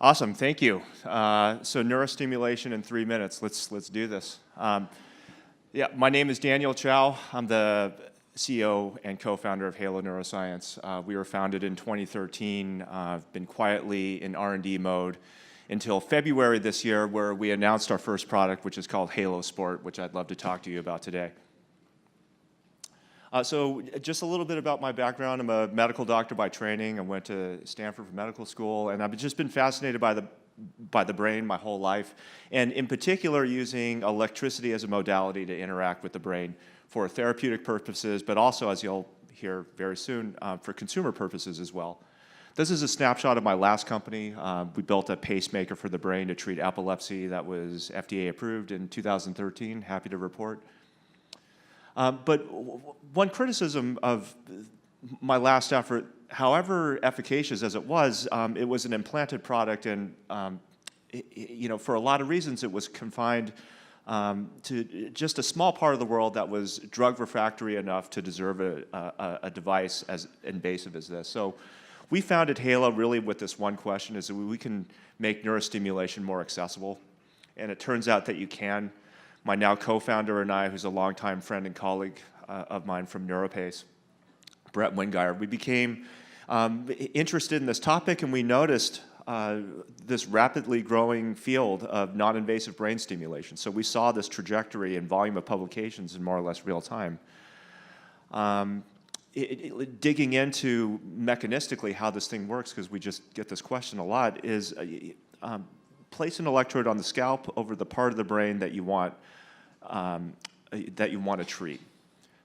Awesome, thank you. So neurostimulation in 3 minutes. Let's do this. Yeah, my name is Daniel Chow. I'm the CEO and co-founder of Halo Neuroscience. We were founded in 2013. I've been quietly in R&D mode until February this year, where we announced our first product, which is called Halo Sport, which I'd love to talk to you about today. So just a little bit about my background. I'm a medical doctor by training. I went to Stanford for medical school, and I've just been fascinated by the brain my whole life, and in particular using electricity as a modality to interact with the brain for therapeutic purposes, but also, as you'll hear very soon, for consumer purposes as well. This is a snapshot of my last company. We built a pacemaker for the brain to treat epilepsy that was FDA approved in 2013, happy to report. But one criticism of my last effort, however efficacious as it was an implanted product, and for a lot of reasons, it was confined to just a small part of the world that was drug refractory enough to deserve a device as invasive as this. So we founded Halo really with this one question: is that we can make neurostimulation more accessible, and it turns out that you can. My now co-founder and I, who's a longtime friend and colleague of mine from NeuroPace, Brett Wingeier, we became interested in this topic, and we noticed this rapidly growing field of non-invasive brain stimulation. So we saw this trajectory and volume of publications in more or less real time. Digging into mechanistically how this thing works, because we just get this question a lot, is place an electrode on the scalp over the part of the brain that you want to treat.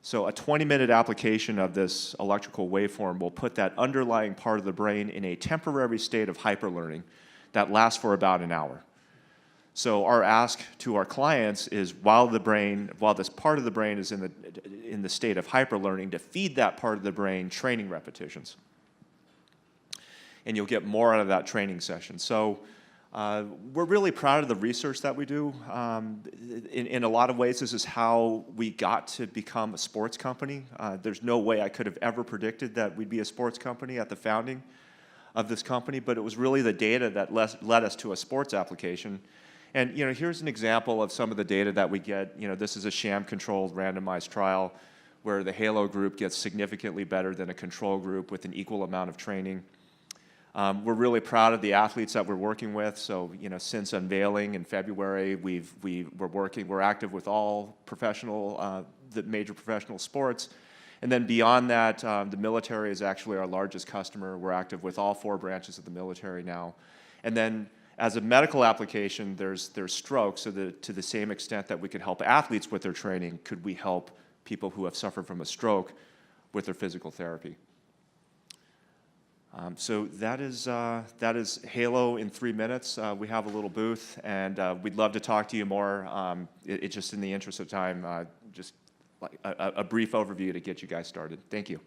So a 20-minute application of this electrical waveform will put that underlying part of the brain in a temporary state of hyperlearning that lasts for about an hour. So our ask to our clients is, while this part of the brain is in the state of hyperlearning, to feed that part of the brain training repetitions. And you'll get more out of that training session. So we're really proud of the research that we do. In a lot of ways, this is how we got to become a sports company. There's no way I could have ever predicted that we'd be a sports company at the founding of this company, but it was really the data that led us to a sports application. And here's an example of some of the data that we get. This is a sham-controlled randomized trial where the Halo group gets significantly better than a control group with an equal amount of training. We're really proud of the athletes that we're working with. So, since unveiling in February, we're active with all the major professional sports. And then beyond that, the military is actually our largest customer. We're active with all 4 branches of the military now. And then as a medical application, there's stroke. So to the same extent that we could help athletes with their training, could we help people who have suffered from a stroke with their physical therapy? So that is Halo in 3 minutes. We have a little booth, and we'd love to talk to you more. It's just in the interest of time, just like a brief overview to get you guys started. Thank you.